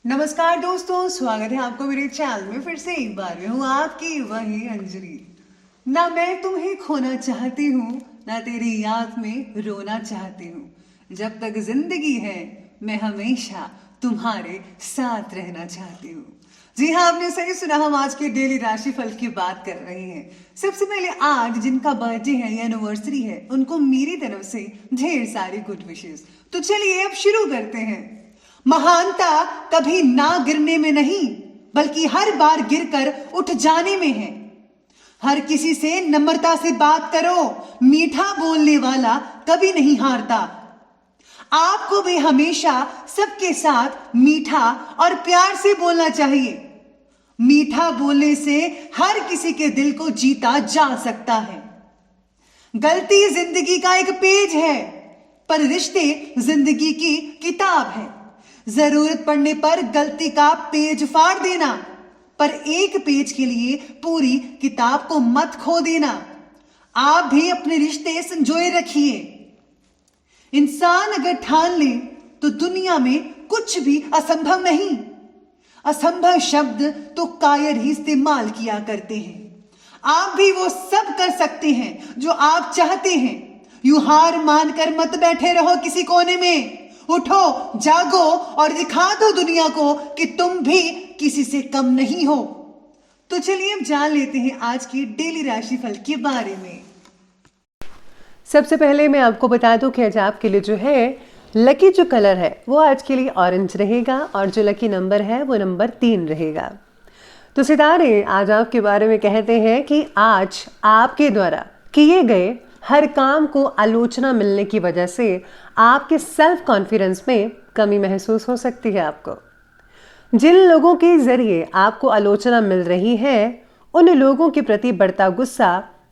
नमस्कार दोस्तों, स्वागत है आपको मेरे चैनल में। फिर से एक बार मैं हूँ आपकी वही अंजलि। ना मैं तुम्हें खोना चाहती हूँ, ना तेरी याद में रोना चाहती हूँ। जब तक जिंदगी है मैं हमेशा तुम्हारे साथ रहना चाहती हूँ। जी हाँ, आपने सही सुना। हम आज के डेली राशिफल की बात कर रहे हैं। सबसे पहले आज जिनका बर्थडे है या एनिवर्सरी है, उनको मेरी तरफ से ढेर सारी गुड विशेस। तो चलिए अब शुरू करते हैं। महानता कभी ना गिरने में नहीं, बल्कि हर बार गिरकर उठ जाने में है। हर किसी से नम्रता से बात करो, मीठा बोलने वाला कभी नहीं हारता। आपको भी हमेशा सबके साथ मीठा और प्यार से बोलना चाहिए। मीठा बोलने से हर किसी के दिल को जीता जा सकता है। गलती जिंदगी का एक पेज है, पर रिश्ते जिंदगी की किताब है। जरूरत पड़ने पर गलती का पेज फाड़ देना, पर एक पेज के लिए पूरी किताब को मत खो देना। आप भी अपने रिश्ते संजोए रखिए। इंसान अगर ठान ले तो दुनिया में कुछ भी असंभव नहीं। असंभव शब्द तो कायर ही इस्तेमाल किया करते हैं। आप भी वो सब कर सकते हैं जो आप चाहते हैं। यूं हार मानकर मत बैठे रहो किसी कोने में। उठो, जागो और दिखा दो दुनिया को कि तुम भी किसी से कम नहीं हो। तो चलिए अब जान लेते हैं आज की डेली राशिफल के बारे में। सबसे पहले मैं आपको बता दूं कि आज आपके लिए जो है लकी जो कलर है वो आज के लिए ऑरेंज रहेगा और जो लकी नंबर है वो नंबर 3 रहेगा। तो सितारे आज आपके बारे में कहते हैं कि आज आपके द्वारा किए गए हर काम को आलोचना मिलने की वजह से आपके सेल्फ कॉन्फिडेंस में कमी महसूस हो सकती है। आपको जिन लोगों के जरिए आपको आलोचना मिल रही है उन लोगों के प्रति बढ़ता गुस्सा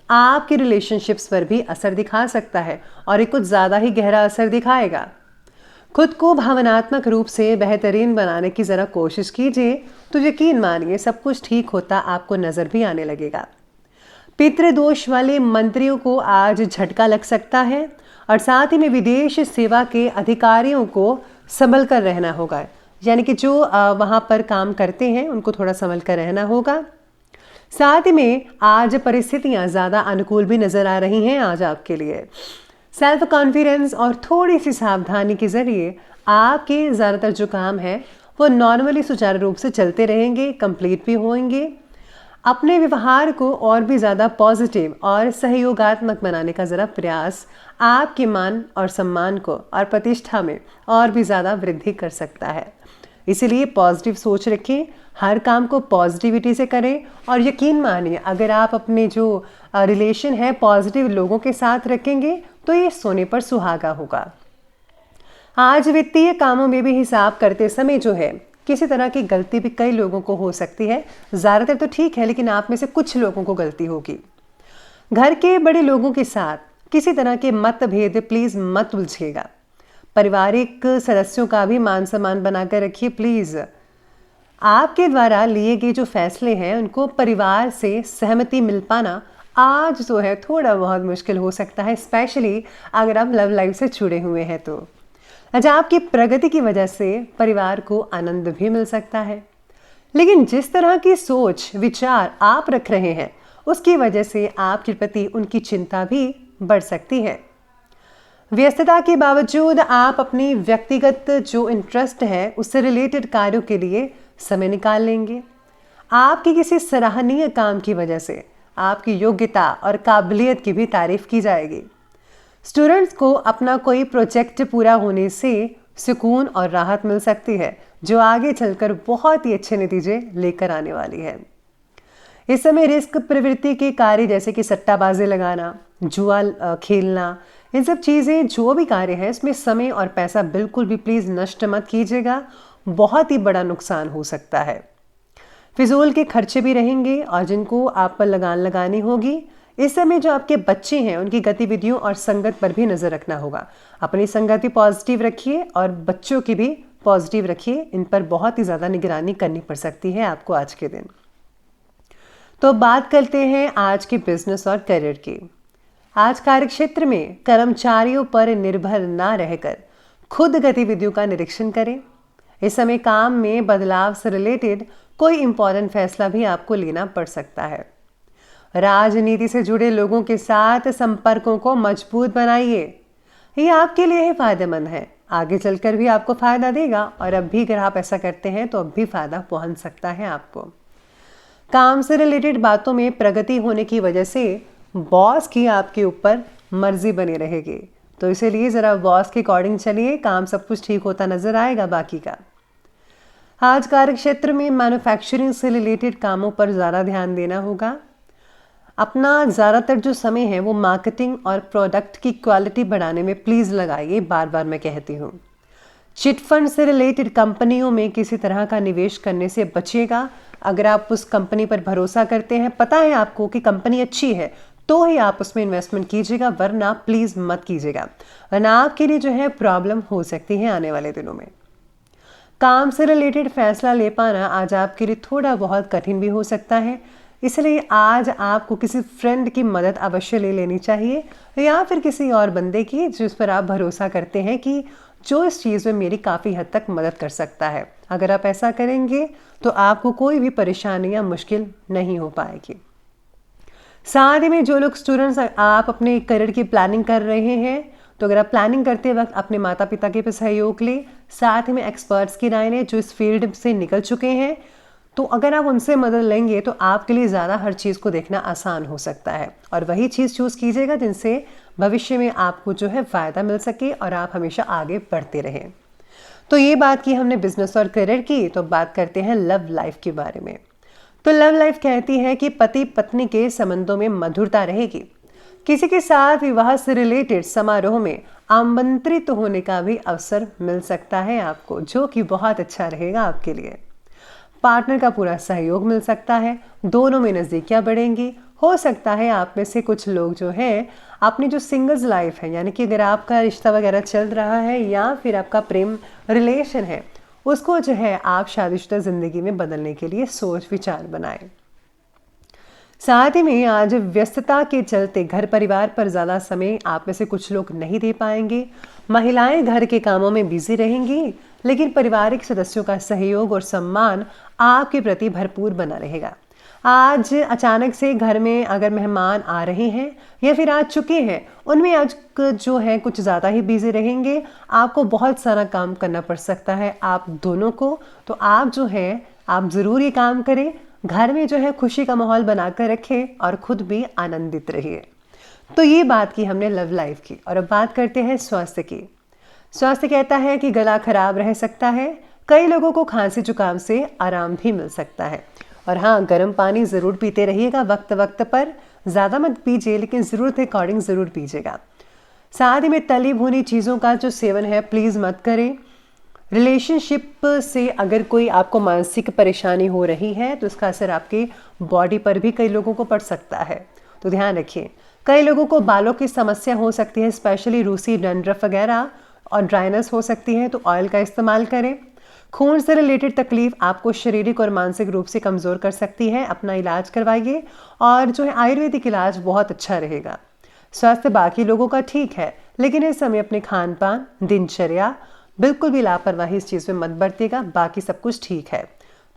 आपके रिलेशनशिप्स पर भी असर दिखा सकता है और ये कुछ ज़्यादा ही गहरा असर दिखाएगा। खुद को भावनात्मक रूप से बेहतरीन बनाने की ज़रा कोशिश कीजिए, तो यकीन मानिए सब कुछ ठीक होता आपको नज़र भी आने लगेगा। पितृदोष वाले मंत्रियों को आज झटका लग सकता है और साथ ही में विदेश सेवा के अधिकारियों को संभल कर रहना होगा। यानी कि जो वहाँ पर काम करते हैं उनको थोड़ा संभल कर रहना होगा। साथ ही में आज परिस्थितियाँ ज़्यादा अनुकूल भी नज़र आ रही हैं आज आपके लिए। सेल्फ कॉन्फिडेंस और थोड़ी सी सावधानी के ज़रिए आपके ज़्यादातर जो काम है वो नॉर्मली सुचारू रूप से चलते रहेंगे, कंप्लीट भी होंगे। अपने व्यवहार को और भी ज़्यादा पॉजिटिव और सहयोगात्मक बनाने का ज़रा प्रयास आपके मान और सम्मान को और प्रतिष्ठा में और भी ज़्यादा वृद्धि कर सकता है। इसीलिए पॉजिटिव सोच रखें, हर काम को पॉजिटिविटी से करें और यकीन मानिए अगर आप अपने जो रिलेशन है पॉजिटिव लोगों के साथ रखेंगे तो ये सोने पर सुहागा होगा। आज वित्तीय कामों में भी हिसाब करते समय जो है किसी तरह की गलती भी कई लोगों को हो सकती है। ज़्यादातर तो ठीक है, लेकिन आप में से कुछ लोगों को गलती होगी। घर के बड़े लोगों के साथ किसी तरह के मतभेद प्लीज़ मत उलझिएगा। पारिवारिक सदस्यों का भी मान सम्मान बनाकर रखिए प्लीज़। आपके द्वारा लिए गए जो फैसले हैं उनको परिवार से सहमति मिल पाना आज जो है थोड़ा बहुत मुश्किल हो सकता है, स्पेशली अगर आप लव लाइफ से जुड़े हुए हैं तो। आज आपकी प्रगति की वजह से परिवार को आनंद भी मिल सकता है, लेकिन जिस तरह की सोच विचार आप रख रहे हैं उसकी वजह से आपके प्रति उनकी चिंता भी बढ़ सकती है। व्यस्तता के बावजूद आप अपनी व्यक्तिगत जो इंटरेस्ट है उससे रिलेटेड कार्यों के लिए समय निकाल लेंगे। आपके किसी सराहनीय काम की वजह से आपकी योग्यता और काबिलियत की भी तारीफ की जाएगी। स्टूडेंट्स को अपना कोई प्रोजेक्ट पूरा होने से सुकून और राहत मिल सकती है, जो आगे चलकर बहुत ही अच्छे नतीजे लेकर आने वाली है। इस समय रिस्क प्रवृत्ति के कार्य जैसे कि सट्टाबाजी लगाना, जुआ खेलना, इन सब चीज़ें जो भी कार्य है इसमें समय और पैसा बिल्कुल भी प्लीज़ नष्ट मत कीजिएगा, बहुत ही बड़ा नुकसान हो सकता है। फिजूल के खर्चे भी रहेंगे और जिनको आप पर लगान लगानी होगी। इस समय जो आपके बच्चे हैं उनकी गतिविधियों और संगत पर भी नज़र रखना होगा। अपनी संगत भी पॉजिटिव रखिए और बच्चों की भी पॉजिटिव रखिए, इन पर बहुत ही ज़्यादा निगरानी करनी पड़ सकती है आपको आज के दिन। तो बात करते हैं आज के बिजनेस और करियर की। आज कार्यक्षेत्र में कर्मचारियों पर निर्भर ना रहकर खुद गतिविधियों का निरीक्षण करें। इस समय काम में बदलाव से रिलेटेड कोई इंपॉर्टेंट फैसला भी आपको लेना पड़ सकता है। राजनीति से जुड़े लोगों के साथ संपर्कों को मजबूत बनाइए, ये आपके लिए ही फायदेमंद है, आगे चलकर भी आपको फायदा देगा और अब भी अगर आप ऐसा करते हैं तो अब भी फायदा पहुंच सकता है आपको। काम से रिलेटेड बातों में प्रगति होने की वजह से बॉस की आपके ऊपर मर्जी बनी रहेगी, तो इसीलिए ज़रा बॉस के अकॉर्डिंग चलिए, काम सब कुछ ठीक होता नजर आएगा बाकी का। आज कार्य क्षेत्र में मैन्युफैक्चरिंग से रिलेटेड कामों पर ज़्यादा ध्यान देना होगा। अपना ज़्यादातर जो समय है वो मार्केटिंग और प्रोडक्ट की क्वालिटी बढ़ाने में प्लीज़ लगाइए, बार बार मैं कहती हूँ। चिट फंड से रिलेटेड कंपनियों में किसी तरह का निवेश करने से बचिएगा। अगर आप उस कंपनी पर भरोसा करते हैं, पता है आपको कि कंपनी अच्छी है, तो ही आप उसमें इन्वेस्टमेंट कीजिएगा, वरना प्लीज़ मत कीजिएगा, वरना आपके लिए जो है प्रॉब्लम हो सकती है आने वाले दिनों में। काम से रिलेटेड फैसला ले पाना आज आपके लिए थोड़ा बहुत कठिन भी हो सकता है, इसलिए आज आपको किसी फ्रेंड की मदद अवश्य ले लेनी चाहिए, या फिर किसी और बंदे की जिस पर आप भरोसा करते हैं कि जो इस चीज़ में मेरी काफ़ी हद तक मदद कर सकता है। अगर आप ऐसा करेंगे तो आपको कोई भी परेशानी या मुश्किल नहीं हो पाएगी। साथ ही में जो लोग स्टूडेंट्स आप अपने करियर की प्लानिंग कर रहे हैं, तो अगर आप प्लानिंग करते वक्त अपने माता पिता के भी सहयोग लें, साथ ही में एक्सपर्ट्स की राय लें जो इस फील्ड से निकल चुके हैं, तो अगर आप उनसे मदद लेंगे तो आपके लिए ज़्यादा हर चीज़ को देखना आसान हो सकता है, और वही चीज़ चूज़ कीजिएगा जिनसे भविष्य में आपको जो है फ़ायदा मिल सके और आप हमेशा आगे बढ़ते रहें। तो ये बात की हमने बिजनेस और करियर की, तो बात करते हैं लव लाइफ के बारे में। तो लव लाइफ कहती है कि पति पत्नी के संबंधों में मधुरता रहेगी। किसी के साथ विवाह से रिलेटेड समारोह में आमंत्रित होने का भी अवसर मिल सकता है आपको, जो कि बहुत अच्छा रहेगा आपके लिए। पार्टनर का पूरा सहयोग मिल सकता है, दोनों में नज़दीकियाँ बढ़ेंगी। हो सकता है आप में से कुछ लोग जो है अपनी जो सिंगल्स लाइफ है, यानी कि अगर आपका रिश्ता वगैरह चल रहा है या फिर आपका प्रेम रिलेशन है, उसको जो है आप शादीशुदा ज़िंदगी में बदलने के लिए सोच विचार बनाएं। साथ ही में आज व्यस्तता के चलते घर परिवार पर ज़्यादा समय आप में से कुछ लोग नहीं दे पाएंगे। महिलाएं घर के कामों में बिजी रहेंगी, लेकिन पारिवारिक सदस्यों का सहयोग और सम्मान आपके प्रति भरपूर बना रहेगा। आज अचानक से घर में अगर मेहमान आ रहे हैं या फिर आ चुके हैं, उनमें आज जो है कुछ ज़्यादा ही बिजी रहेंगे। आपको बहुत सारा काम करना पड़ सकता है आप दोनों को, तो आप जो है आप ज़रूर ये काम करें, घर में जो है खुशी का माहौल बनाकर रखें और खुद भी आनंदित रहिए। तो ये बात की हमने लव लाइफ की, और अब बात करते हैं स्वास्थ्य की। स्वास्थ्य कहता है कि गला खराब रह सकता है, कई लोगों को खांसी जुकाम से आराम भी मिल सकता है। और हाँ, गर्म पानी ज़रूर पीते रहिएगा वक्त वक्त पर, ज़्यादा मत पीजिए लेकिन ज़रूरत के अकॉर्डिंग ज़रूर पीजिएगा। साथ ही में तली भुनी चीज़ों का जो सेवन है प्लीज़ मत करें। रिलेशनशिप से अगर कोई आपको मानसिक परेशानी हो रही है तो इसका असर आपके बॉडी पर भी कई लोगों को पड़ सकता है, तो ध्यान रखिए। कई लोगों को बालों की समस्या हो सकती है, स्पेशली रूसी डंड्रफ वगैरह, और ड्राइनेस हो सकती है, तो ऑयल का इस्तेमाल करें। खून से रिलेटेड तकलीफ आपको शारीरिक और मानसिक रूप से कमज़ोर कर सकती है, अपना इलाज करवाइए, और जो है आयुर्वेदिक इलाज बहुत अच्छा रहेगा। स्वास्थ्य बाकी लोगों का ठीक है, लेकिन इस समय अपने खान पान, दिनचर्या, बिल्कुल भी लापरवाही इस चीज़ में मत बरतिएगा, बाकी सब कुछ ठीक है।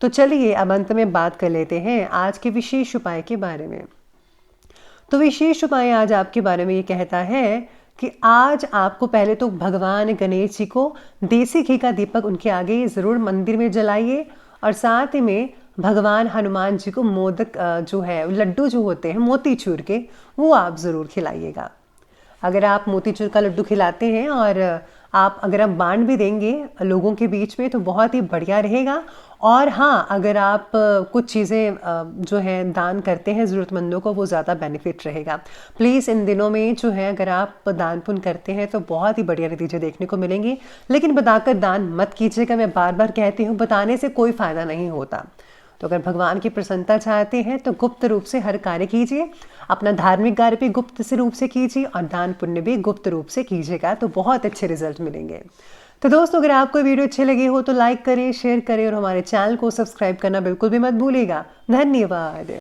तो चलिए अब अंत में बात कर लेते हैं आज के विशेष उपाय के बारे में। तो विशेष उपाय आज आपके बारे में ये कहता है कि आज आपको पहले तो भगवान गणेश जी को देसी घी का दीपक उनके आगे ज़रूर मंदिर में जलाइए, और साथ ही में भगवान हनुमान जी को मोदक जो है लड्डू जो होते हैं मोतीचूर के, वो आप ज़रूर खिलाइएगा। अगर आप मोतीचूर का लड्डू खिलाते हैं और आप अगर आप बांट भी देंगे लोगों के बीच में तो बहुत ही बढ़िया रहेगा। और हाँ, अगर आप कुछ चीज़ें जो है दान करते हैं ज़रूरतमंदों को, वो ज़्यादा बेनिफिट रहेगा। प्लीज़ इन दिनों में जो है अगर आप दान पुण्य करते हैं तो बहुत ही बढ़िया नतीजे देखने को मिलेंगे, लेकिन बताकर दान मत कीजिएगा। मैं बार बार कहती हूँ, बताने से कोई फ़ायदा नहीं होता। तो अगर भगवान की प्रसन्नता चाहते हैं तो गुप्त रूप से हर कार्य कीजिए, अपना धार्मिक कार्य भी गुप्त से रूप से कीजिए और दान पुण्य भी गुप्त रूप से कीजिएगा, तो बहुत अच्छे रिजल्ट मिलेंगे। तो दोस्तों, अगर आपको वीडियो अच्छी लगी हो तो लाइक करें, शेयर करें और हमारे चैनल को सब्सक्राइब करना बिल्कुल भी मत भूलिएगा। धन्यवाद।